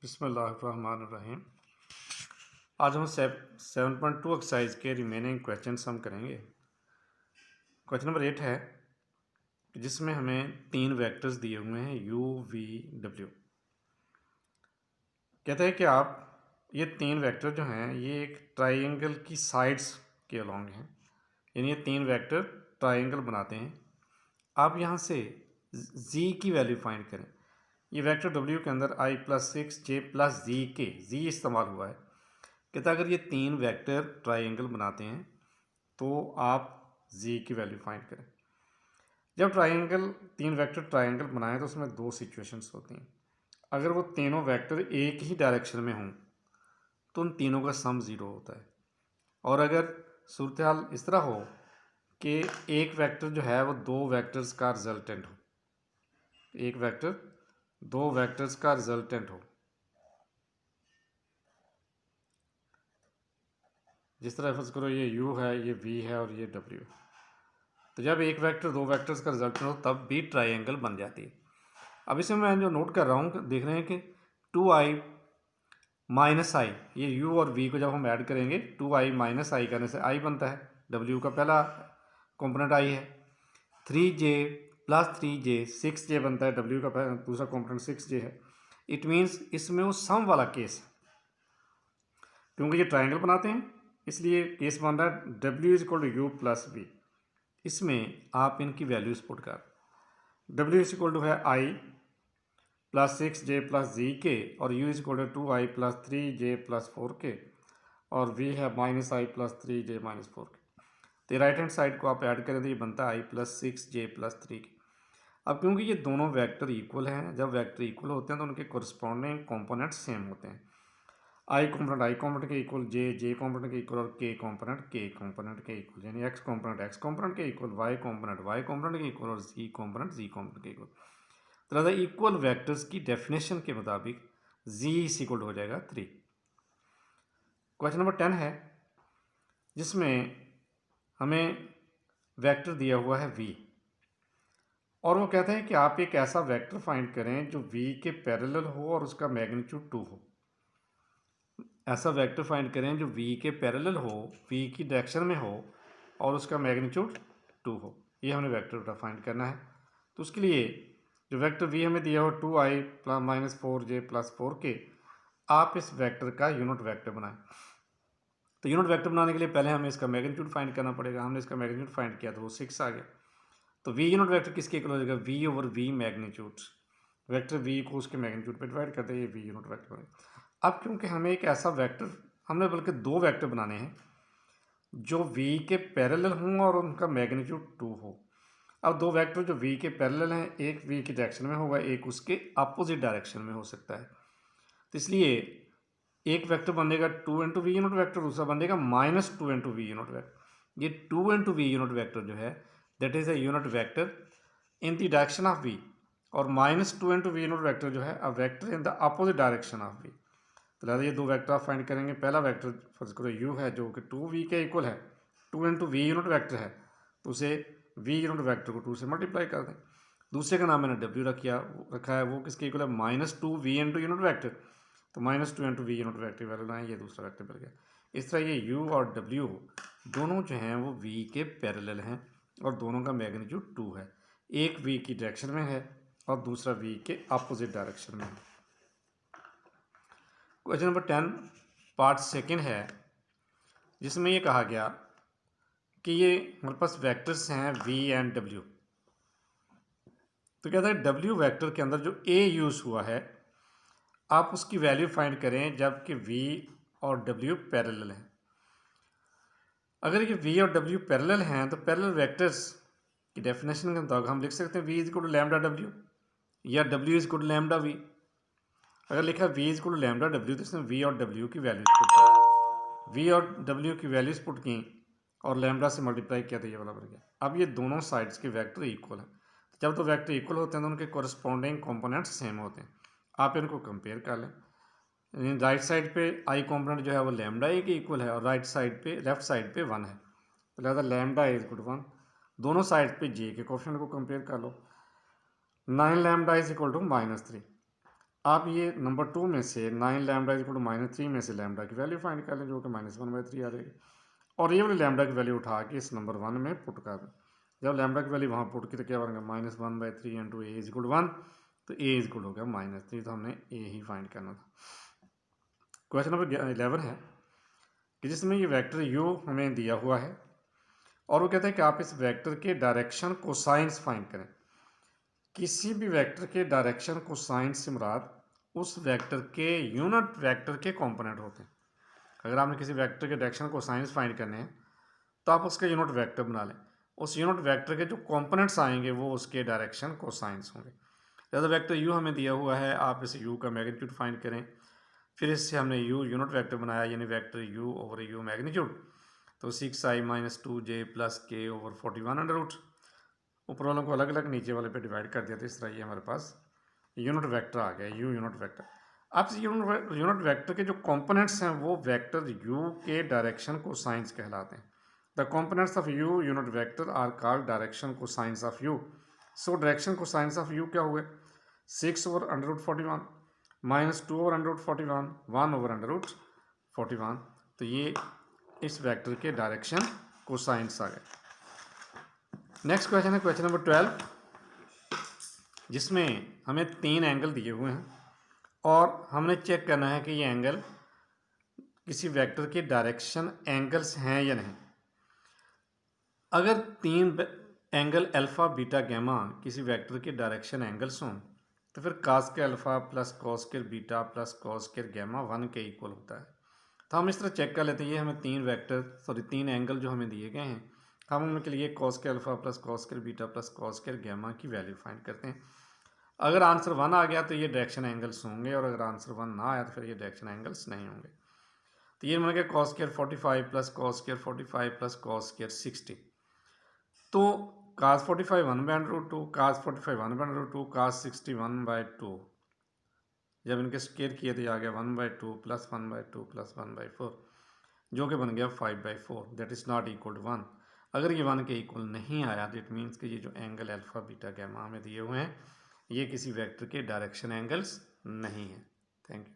बिस्मिल्लाहिर्रहमानिर्रहीम। आज हम 7.2 एक्सरसाइज के रिमेनिंग क्वेश्चन हम करेंगे। क्वेश्चन नंबर 8 है जिसमें हमें 3 वेक्टर्स दिए हुए हैं u, v, w। कहते हैं कि आप ये 3 वेक्टर जो हैं ये एक ट्राइंगल की साइड्स के अलोंग हैं, यानी ये 3 वेक्टर ट्राइंगल बनाते हैं। आप यहाँ से z की वैल्यू फाइंड करें। ये वेक्टर w के अंदर i + 6 j + z के z इस्तेमाल हुआ है। कहता अगर ये 3 वेक्टर ट्राइंगल बनाते हैं तो आप z की वैल्यू फाइंड करें। जब 3 वेक्टर ट्राइंगल बनाएं तो उसमें 2 सिचुएशंस होती हैं। अगर वो तीनों वेक्टर एक ही डायरेक्शन में हों तो उन तीनों का सम 0 होता है। और अगर सूरत हाल इस तरह हो कि एक वेक्टर जो है वो 2 वेक्टर्स का रिजल्टेंट हो, एक वेक्टर 2 वेक्टर्स का रिजल्टेंट हो, जिस तरह फर्ज करो ये u है, ये v है और ये w है, तो जब एक वेक्टर 2 वेक्टर्स का रिजल्ट हो तब भी ट्राइंगल बन जाती है। अब इसमें मैं जो नोट कर रहा हूँ, देख रहे हैं कि 2i - i, ये u और v को जब हम ऐड करेंगे 2i - i करने से i बनता है, w का पहला कंपोनेंट i है। 3j + 3j 6j बनता है, w का दूसरा कंपोनेंट 6j है। इट मीन्स इसमें वो सम वाला केस, क्योंकि ये ट्राइंगल बनाते हैं इसलिए केस बन रहा है w = u + v। इसमें आप इनकी वैल्यूज पुट कर, w = है i + 6j + z के और u = 2i + 3j + 4 के और v है -i + 3j - 4 के। तो राइट हैंड साइड को आप ऐड करें तो ये बनता है i + 6j + 3 के। अब क्योंकि ये दोनों वेक्टर इक्वल हैं, जब वेक्टर इक्वल होते हैं तो उनके कोरस्पॉन्डिंग कंपोनेंट सेम होते हैं। i कंपोनेंट के इक्वल, j कंपोनेंट के इक्वल और k कंपोनेंट के इक्वल, यानी x कंपोनेंट के इक्वल, y कंपोनेंट के इक्वल और z कंपोनेंट के इक्वल। तो लिहाजा इक्वल वेक्टर्स की डेफिनेशन के मुताबिक z = हो जाएगा 3। क्वेश्चन नंबर 10 है जिसमें हमें वेक्टर दिया हुआ है v और वो कहते हैं कि आप एक ऐसा वेक्टर फाइंड करें जो v के पैरेलल हो और उसका मैग्नीट्यूड 2 हो। ऐसा वेक्टर फाइंड करें जो v के पैरेलल हो, v की डायरेक्शन में हो और उसका मैग्नीट्यूड 2 हो। ये हमें वेक्टर फाइंड करना है। तो उसके लिए जो वेक्टर v हमें दिया हो 2i - 4j + 4k, आप इस वेक्टर का यूनिट वेक्टर बनाएं। तो यूनिट वेक्टर बनाने के लिए पहले हमें इसका मैग्नीट्यूड फाइंड करना पड़ेगा। हमने इसका मैग्नीट्यूड फाइंड किया तो वो 6 आ गया। तो v यूनिट वेक्टर किसके इक्वल हो जाएगा? v/v magnitude. वेक्टर v को उसके मैग्नीट्यूड पे डिवाइड करते हैं, ये v यूनिट वेक्टर बनेगा। अब क्योंकि हमें एक ऐसा वेक्टर, हमने बल्कि 2 वेक्टर बनाने हैं जो v के पैरेलल हों और उनका मैग्नीट्यूड 2 हो। अब 2 वेक्टर जो v के पैरेलल हैं, एक v की डायरेक्शन में होगा, एक उसके अपोजिट डायरेक्शन में हो सकता है। तो इसलिए एक वेक्टर बनेगा 2 × v यूनिट वेक्टर, दूसरा बनेगा -2 × v यूनिट वेक्टर। ये 2 × v यूनिट वेक्टर जो है that is a unit vector in the direction of v, और -2 × v यूनिट वेक्टर जो है a vector in the opposite direction of v। तो लिहाजा ये 2 वेक्टर आप फाइंड करेंगे। पहला वेक्टर फर्ज करो u है जो कि 2v के इक्वल है, 2 × v यूनिट वेक्टर है, तो उसे v यूनिट वेक्टर को 2 से मल्टीप्लाई कर दें। दूसरे का नाम मैंने w रखा है, वो किसके इक्वल है? -2v × यूनिट वेक्टर, तो -2 × v यूनिट वेक्टर वैल्यू लाएँ, ये दूसरा वेक्टर मिल गया। इस तरह ये u और w दोनों जो हैं वो v के पैरेलल हैं और दोनों का मैग्नीट्यूड 2 है। एक v की डायरेक्शन में है और दूसरा v के अपोजिट डायरेक्शन में है। क्वेश्चन नंबर 10 पार्ट सेकंड है जिसमें ये कहा गया कि ये हमारे पास वेक्टर्स हैं v एंड w। तो कहता है w वेक्टर के अंदर जो a यूज़ हुआ है आप उसकी वैल्यू फाइंड करें जबकि v और w पैरेलल हैं। अगर ये v और w पैरेलल हैं तो पैरेलल वेक्टर्स की डेफिनेशन के मुताबिक हम लिख सकते हैं v = λw या w = λv। अगर लिखा v = λw तो इसमें v और w की वैल्यूज पुट की, v और w की वैल्यूज पुट की और लैम्डा से मल्टीप्लाई किया तो ये वाला बन गया। अब ये दोनों साइड्स के वेक्टर इक्वल हैं। तो जब तो वेक्टर इक्वल होते हैं तो उनके कोरस्पॉन्डिंग कंपोनेंट्स सेम होते हैं। आप इनको कंपेयर कर लें। राइट साइड पे i कंपोनेंट जो है वो लैम्डा a के इक्वल है और लेफ्ट साइड पे 1 है, तो लिहाजा लैम्डा = 1। दोनों साइड पे j के कोफिशिएंट को कंपेयर कर लो। 9 λ = -3, आप ये नंबर 2 में से 9 लैम्डा इक्वल टू -3 में से लैम्डा की वैल्यू फाइंड कर लें, जो कि -1/3 आ जाएगी, और ये वाली लैम्डा की वैल्यू उठा के इस नंबर 1 में पुट कर दें। जब लैम्डा की वैल्यू वहाँ पुट की तो क्या बनेगा, -1/3 इंटू ए इक्वल 1, तो ए इक्वल हो गया -3, तो हमने ए ही फाइंड करना था। क्वेश्चन नंबर 11 है कि जिसमें ये वेक्टर u हमें दिया हुआ है और वो कहते हैं कि आप इस वेक्टर के डायरेक्शन कोसाइंस फाइंड करें। किसी भी वेक्टर के डायरेक्शन कोसाइंस से मुराद उस वेक्टर के यूनिट वेक्टर के कंपोनेंट होते हैं। अगर आपने किसी वेक्टर के डायरेक्शन कोसाइंस फाइंड करने हैं तो आप उसका यूनिट वेक्टर बना लें, उस यूनिट वेक्टर के जो कंपोनेंट्स आएंगे वो उसके डायरेक्शन कोसाइंस होंगे। जैसे वेक्टर u हमें दिया हुआ है, आप इस u का मैग्नीट्यूड फाइंड करें, फिर इससे हमने u यूनिट वेक्टर बनाया, यानी vector u over u magnitude, तो 6i - 2j plus k over 41 under root, ऊपर वालों को अलग अलग नीचे वाले पे डिवाइड कर दिया, तो इस तरह ये हमारे पास यूनिट वेक्टर आ गया, u यूनिट वेक्टर। अब इस यूनिट वेक्टर के जो कंपोनेंट्स हैं वो वेक्टर u के डायरेक्शन कोसाइंस कहलाते हैं। The components of u unit vector are called direction cosines of u। So direction cosines of u क्या हुए, 6 over under root 41 -2 over under root 41 1 over under root 41, तो ये इस वेक्टर के direction cosines आ गए। Next question है question number 12, जिसमें हमें 3 एंगल दिए हुए हैं और हमने चेक करना है कि ये एंगल किसी वेक्टर के डायरेक्शन एंगल्स हैं या नहीं। अगर 3 एंगल अल्फ़ा बीटा गैमा किसी वेक्टर के डायरेक्शन एंगल्स हों तो फिर cos के अल्फ़ा प्लस cos के बीटा प्लस cos के गैमा 1 के इक्वल होता है। तो हम इस तरह चेक कर लेते हैं, ये हमें 3 एंगल जो हमें दिए गए हैं, हम उनके लिए cos के अल्फ़ा प्लस cos के बीटा प्लस cos के गैमा की वैल्यू फाइंड करते हैं। अगर आंसर 1 आ गया तो ये डायरेक्शन एंगल्स होंगे, और अगर आंसर 1 ना आया तो फिर ये डायरेक्शन एंगल्स नहीं होंगे। तो ये बन गया cos square 45 plus cos square 45 plus cos square 60, तो cos 45 1/√2, cos 45 1/√2, cos 60 1/2, जब इनके स्क्वायर किए तो आ गया 1/2 प्लस 1/2 प्लस 1/4, जो कि बन गया 5/4, that is not equal to 1। अगर ये 1 के इक्वल नहीं आया तो इट मीन्स कि ये जो एंगल अल्फ़ा बीटा गैमा हमें दिए हुए हैं ये किसी वेक्टर के डायरेक्शन एंगल्स नहीं हैं। Thank you.